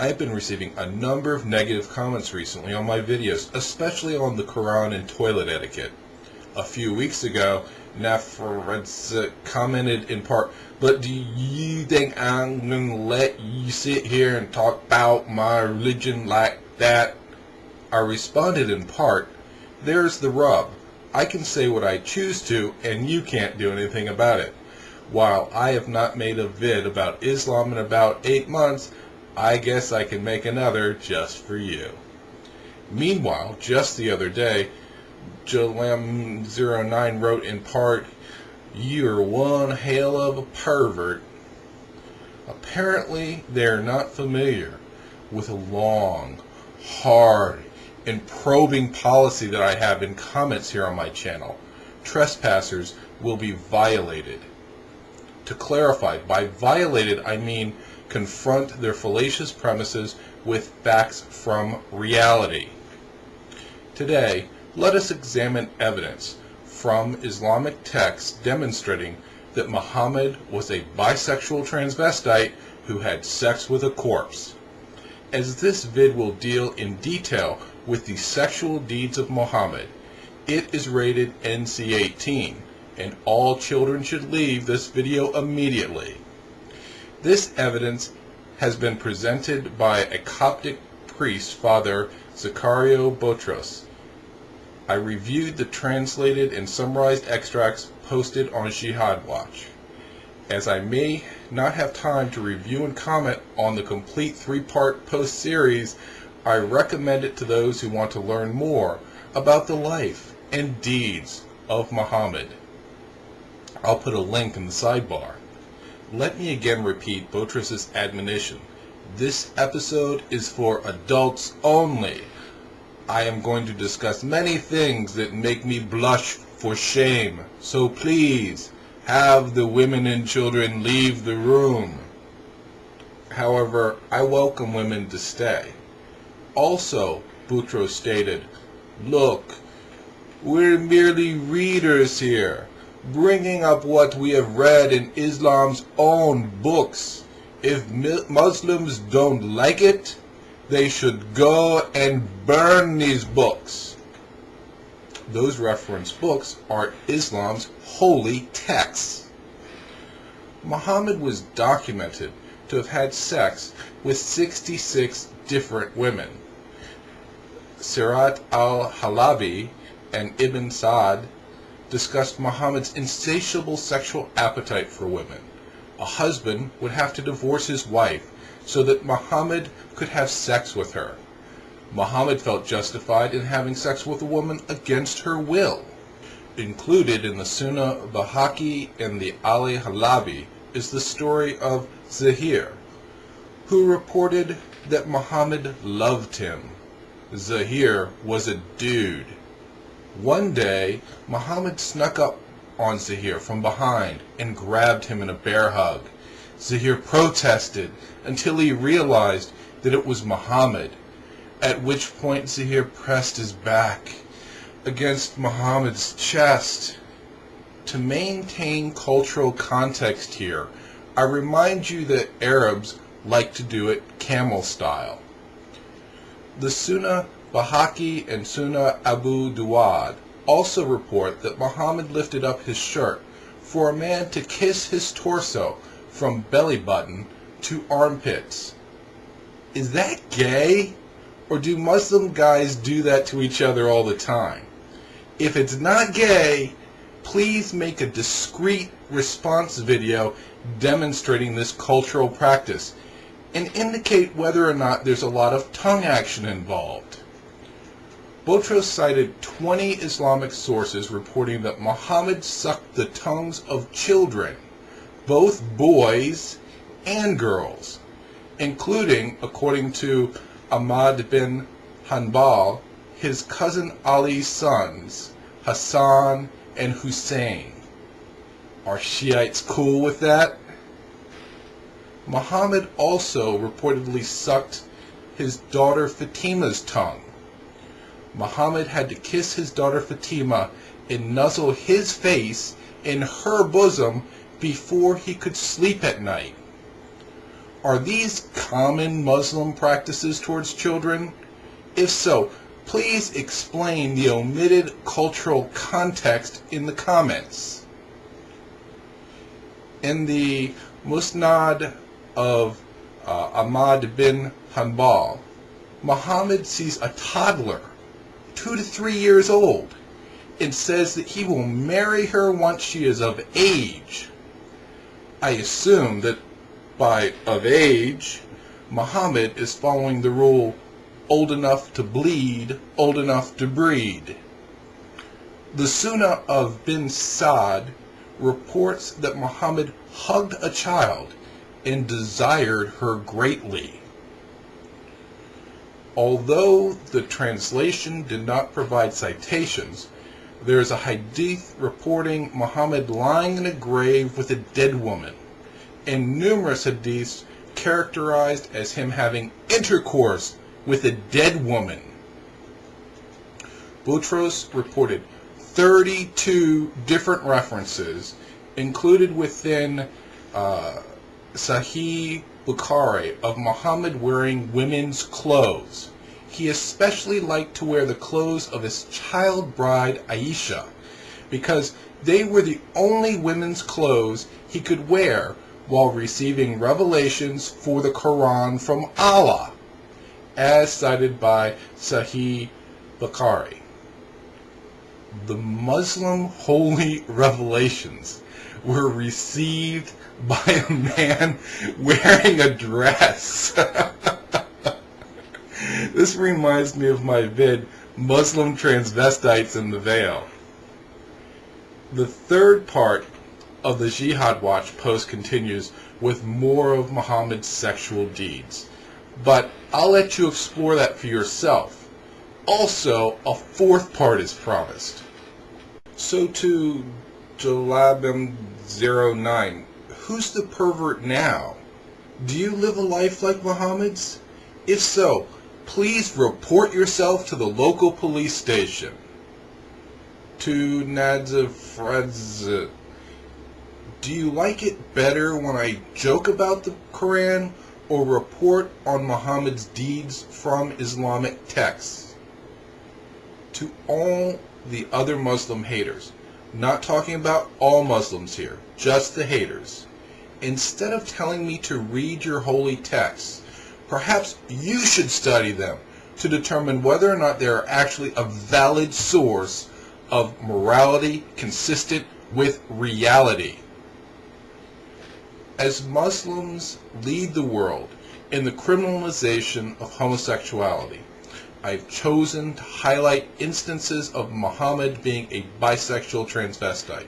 I've been receiving a number of negative comments recently on my videos, especially on the Koran and Toilet Etiquette. A few weeks ago, nadzftfatz commented in part, "But do you think I'm going to let you sit here and talk about my religion like that?" I responded in part, "There's the rub. I can say what I choose to, and you can't do anything about it. While I have not made a vid about Islam in about 8 months, I guess I can make another just for you." Meanwhile, just the other day, Jalam09 wrote in part, "You're one hell of a pervert." Apparently, they're not familiar with a long, hard, and probing policy that I have in comments here on my channel. Trespassers will be violated. To clarify, by violated I mean confront their fallacious premises with facts from reality. Today, let us examine evidence from Islamic texts demonstrating that Muhammad was a bisexual transvestite who had sex with a corpse. As this vid will deal in detail with the sexual deeds of Muhammad, it is rated NC-18, and all children should leave this video immediately. This evidence has been presented by a Coptic priest, Father Zakaria Botros. I reviewed the translated and summarized extracts posted on Jihad Watch. As I may not have time to review and comment on the complete 3-part post series, I recommend it to those who want to learn more about the life and deeds of Muhammad. I'll put a link in the sidebar. Let me again repeat Botros' admonition. This episode is for adults only. I am going to discuss many things that make me blush for shame, so please have the women and children leave the room. However, I welcome women to stay. Also, Botros stated, "Look, we're merely readers here, bringing up what we have read in Islam's own books. If Muslims don't like it, they should go and burn these books." Those referenced books are Islam's holy texts. Muhammad was documented to have had sex with 66 different women. Sirat al-Halabi and Ibn Sa'd discussed Muhammad's insatiable sexual appetite for women. A husband would have to divorce his wife so that Muhammad could have sex with her. Muhammad felt justified in having sex with a woman against her will. Included in the Sunnah Bahaki and the Ali Halabi is the story of Zahir, who reported that Muhammad loved him. Zahir was a dude. One day, Muhammad snuck up on Zahir from behind and grabbed him in a bear hug. Zahir protested until he realized that it was Muhammad, at which point Zahir pressed his back against Muhammad's chest. To maintain cultural context here, I remind you that Arabs like to do it camel style. The Sunnah Bahaki and Sunnah Abu Duwad also report that Muhammad lifted up his shirt for a man to kiss his torso from belly button to armpits. Is that gay? Or do Muslim guys do that to each other all the time? If it's not gay, please make a discreet response video demonstrating this cultural practice and indicate whether or not there's a lot of tongue action involved. Botros cited 20 Islamic sources reporting that Muhammad sucked the tongues of children, both boys and girls, including, according to Ahmad bin Hanbal, his cousin Ali's sons, Hassan and Hussein. Are Shiites cool with that? Muhammad also reportedly sucked his daughter Fatima's tongue. Muhammad had to kiss his daughter Fatima and nuzzle his face in her bosom before he could sleep at night. Are these common Muslim practices towards children? If so, please explain the omitted cultural context in the comments. In the Musnad of Ahmad bin Hanbal, Muhammad sees a toddler, 2 to 3 years old, and says that he will marry her once she is of age. I assume that by of age, Muhammad is following the rule, old enough to bleed, old enough to breed. The Sunnah of bin Sa'd reports that Muhammad hugged a child and desired her greatly. Although the translation did not provide citations, there is a hadith reporting Muhammad lying in a grave with a dead woman, and numerous hadiths characterized as him having intercourse with a dead woman. Botros reported 32 different references included within Sahih Bukhari of Muhammad wearing women's clothes. He especially liked to wear the clothes of his child bride Aisha, because they were the only women's clothes he could wear while receiving revelations for the Koran from Allah, as cited by Sahih Bukhari. The Muslim holy revelations were received by a man wearing a dress. This reminds me of my vid, Muslim Transvestites in the Veil. The third part of the Jihad Watch post continues with more of Muhammad's sexual deeds, but I'll let you explore that for yourself. Also, a fourth part is promised. So to Jalabim09, who's the pervert now? Do you live a life like Muhammad's? If so, please report yourself to the local police station. To nadzftfatz, do you like it better when I joke about the Koran or report on Muhammad's deeds from Islamic texts? To all the other Muslim haters, not talking about all Muslims here, just the haters, instead of telling me to read your holy texts, perhaps you should study them to determine whether or not they are actually a valid source of morality consistent with reality. As Muslims lead the world in the criminalization of homosexuality, I've chosen to highlight instances of Muhammad being a bisexual transvestite.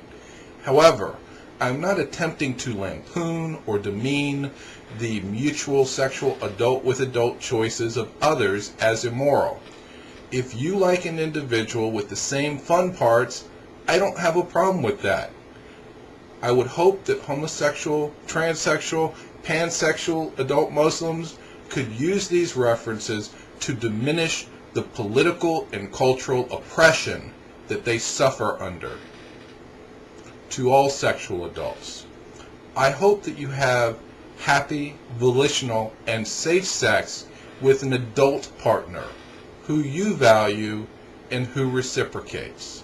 However, I'm not attempting to lampoon or demean the mutual sexual adult with adult choices of others as immoral. If you like an individual with the same fun parts, I don't have a problem with that. I would hope that homosexual, transsexual, pansexual adult Muslims could use these references to diminish the political and cultural oppression that they suffer under. To all sexual adults, I hope that you have happy, volitional, and safe sex with an adult partner who you value and who reciprocates.